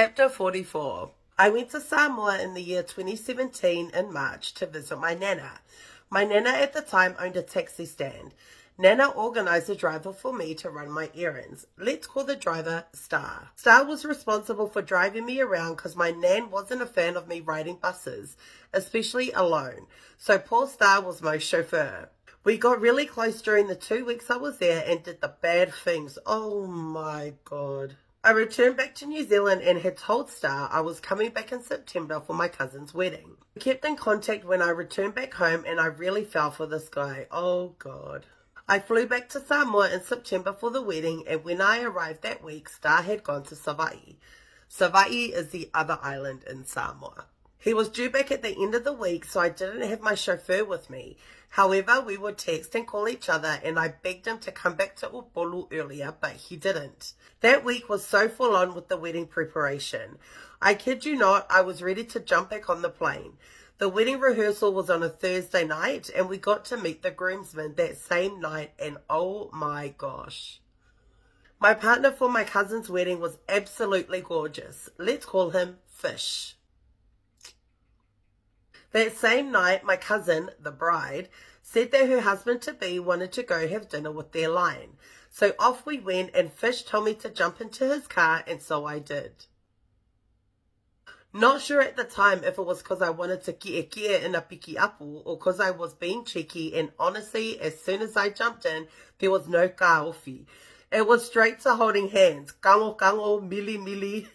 Chapter 44. I went to Samoa in the year 2017 in March to visit my Nana. My Nana at the time owned a taxi stand. Nana organised a driver for me to run my errands. Let's call the driver Star. Star was responsible for driving me around because my Nan wasn't a fan of me riding buses, especially alone. So poor Star was my chauffeur. We got really close during the 2 weeks I was there and did the bad things. Oh my God. I returned back to New Zealand and had told Star I was coming back in September for my cousin's wedding. We kept in contact when I returned back home and I really fell for this guy. Oh God. I flew back to Samoa in September for the wedding, and when I arrived that week, Star had gone to Savaii. Savaii is the other island in Samoa. He was due back at the end of the week, so I didn't have my chauffeur with me. However, we would text and call each other, and I begged him to come back to Upolu earlier, but he didn't. That week was so full on with the wedding preparation. I kid you not, I was ready to jump back on the plane. The wedding rehearsal was on a Thursday night, and we got to meet the groomsmen that same night, and oh my gosh. My partner for my cousin's wedding was absolutely gorgeous. Let's call him Fish. That same night, my cousin, the bride, said that her husband-to-be wanted to go have dinner with their line. So off we went, and Fish told me to jump into his car, and so I did. Not sure at the time if it was because I wanted to kia in a piki apu or because I was being cheeky, and honestly, as soon as I jumped in, there was no ka ofi. It was straight to holding hands. Kango kango, mili mili.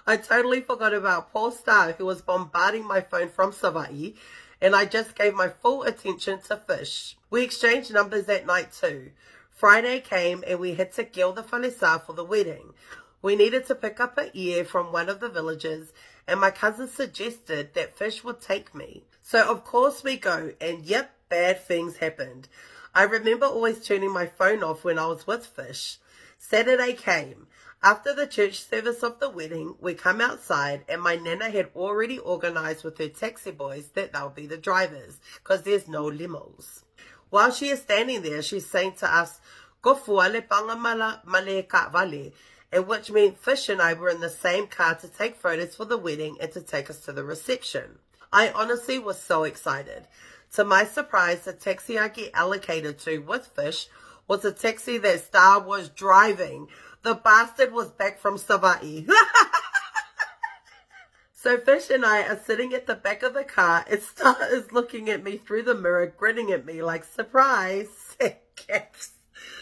I totally forgot about poor Star, who was bombarding my phone from Savaii, and I just gave my full attention to Fish. We exchanged numbers that night too. Friday came and we had to gill the whalesa for the wedding. We needed to pick up an ear from one of the villages, and my cousin suggested that Fish would take me. So of course we go, and yep, bad things happened. I remember always turning my phone off when I was with Fish. Saturday came. After the church service of the wedding, we come outside, and my Nana had already organised with her taxi boys that they'll be the drivers, because there's no limos. While she is standing there, she's saying to us, "Go fuale panga male ka vale," and which meant Fish and I were in the same car to take photos for the wedding and to take us to the reception. I honestly was so excited. To my surprise, the taxi I get allocated to with Fish was a taxi that Star was driving. The bastard was back from Savaii. So Fish and I are sitting at the back of the car, and Star is looking at me through the mirror, grinning at me like, surprise.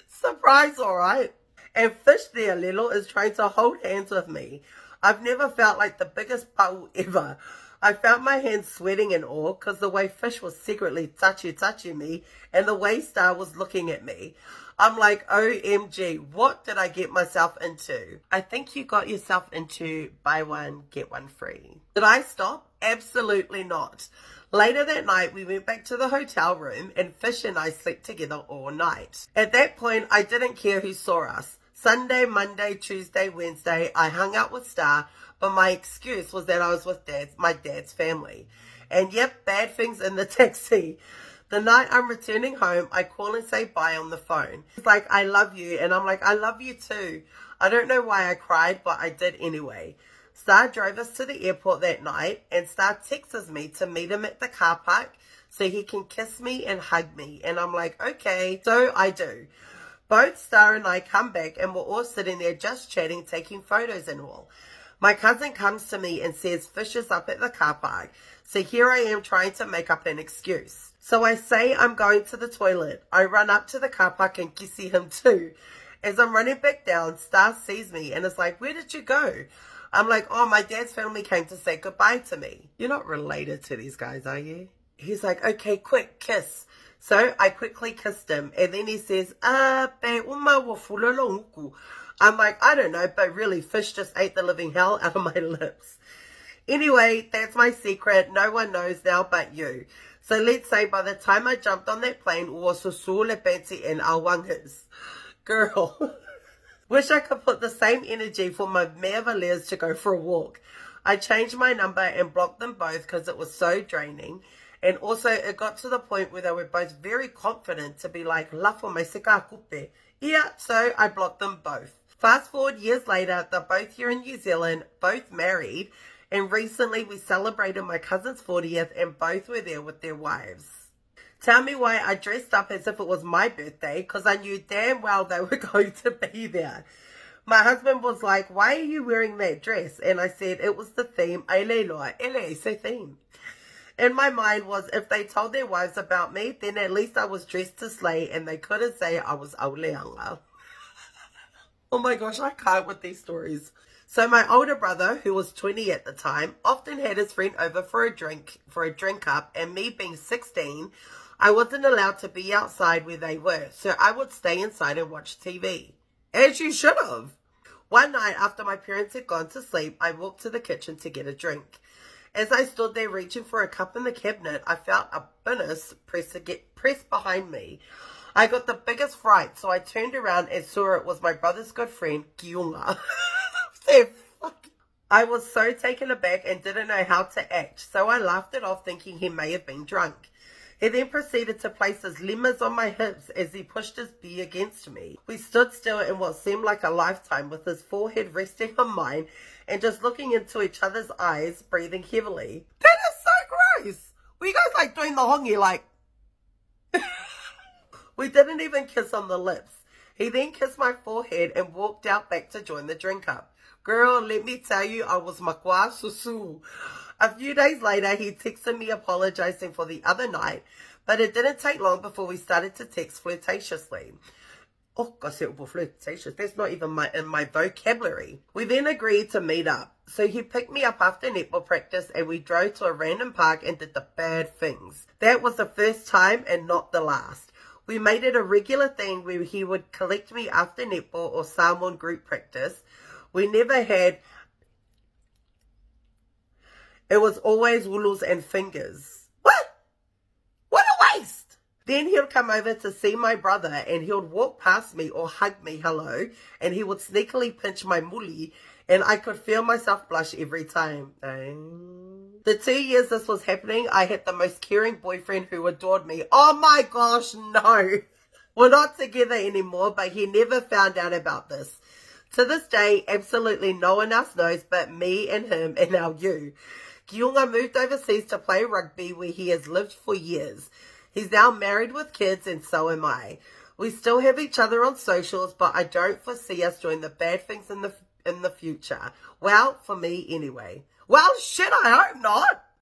Surprise, all right. And Fish there, Lilo, is trying to hold hands with me. I've never felt like the biggest pau ever. I felt my hands sweating in awe because the way Fish was secretly touching me and the way Star was looking at me. I'm like, OMG, what did I get myself into? I think you got yourself into buy one, get one free. Did I stop? Absolutely not. Later that night, we went back to the hotel room and Fish and I slept together all night. At that point, I didn't care who saw us. Sunday, Monday, Tuesday, Wednesday, I hung out with Star, but my excuse was that I was with my dad's family. And yep, bad things in the taxi. The night I'm returning home, I call and say bye on the phone. He's like, I love you. And I'm like, I love you too. I don't know why I cried, but I did anyway. Star drove us to the airport that night, and Star texts me to meet him at the car park so he can kiss me and hug me. And I'm like, okay, so I do. Both Star and I come back, and we're all sitting there just chatting, taking photos and all. My cousin comes to me and says Fish is up at the car park. So here I am trying to make up an excuse. So I say I'm going to the toilet. I run up to the car park and kissy him too. As I'm running back down, Star sees me and is like, where did you go? I'm like, oh, my dad's family came to say goodbye to me. You're not related to these guys, are you? He's like, okay, quick, kiss. So I quickly kissed him, and then he says, I'm like, I don't know, but really, Fish just ate the living hell out of my lips. Anyway, that's my secret. No one knows now but you. So let's say by the time I jumped on that plane, in Awangas. Girl. Wish I could put the same energy for my mare Valers to go for a walk. I changed my number and blocked them both because it was so draining. And also, it got to the point where they were both very confident to be like, lafo mai seka kupe. Yeah, so I blocked them both. Fast forward years later, they're both here in New Zealand, both married, and recently we celebrated my cousin's 40th and both were there with their wives. Tell me why I dressed up as if it was my birthday, because I knew damn well they were going to be there. My husband was like, why are you wearing that dress? And I said, it was the theme. Ele, c'est theme. In my mind was, if they told their wives about me, then at least I was dressed to slay and they couldn't say I was auleanga. Oh my gosh, I can't with these stories. So my older brother, who was 20 at the time, often had his friend over for a drink up, and me being 16, I wasn't allowed to be outside where they were, so I would stay inside and watch TV. As you should have. One night after my parents had gone to sleep, I walked to the kitchen to get a drink. As I stood there reaching for a cup in the cabinet, I felt a bitterness pressed behind me. I got the biggest fright, so I turned around and saw it was my brother's good friend, Kiunga. I was so taken aback and didn't know how to act, so I laughed it off thinking he may have been drunk. He then proceeded to place his lemurs on my hips as he pushed his beer against me. We stood still in what seemed like a lifetime with his forehead resting on mine and just looking into each other's eyes, breathing heavily. That is so gross! Were you guys like doing the hongi like... We didn't even kiss on the lips. He then kissed my forehead and walked out back to join the drink up. Girl, let me tell you, I was makwa susu. A few days later, he texted me apologizing for the other night, but it didn't take long before we started to text flirtatiously. Oh, gosh, flirtatious. That's not even in my vocabulary. We then agreed to meet up. So he picked me up after netball practice and we drove to a random park and did the bad things. That was the first time and not the last. We made it a regular thing where he would collect me after netball or Samoan group practice. We never had... It was always wooloos and fingers. What? What a waste! Then he'll come over to see my brother and he'll walk past me or hug me hello and he would sneakily pinch my muli and I could feel myself blush every time. The 2 years this was happening, I had the most caring boyfriend who adored me. Oh my gosh, no. We're not together anymore, but he never found out about this. To this day, absolutely no one else knows but me and him and our you. Kiunga moved overseas to play rugby where he has lived for years. He's now married with kids and so am I. We still have each other on socials, but I don't foresee us doing the bad things in the future. Well, for me anyway. Well, shit, I hope not.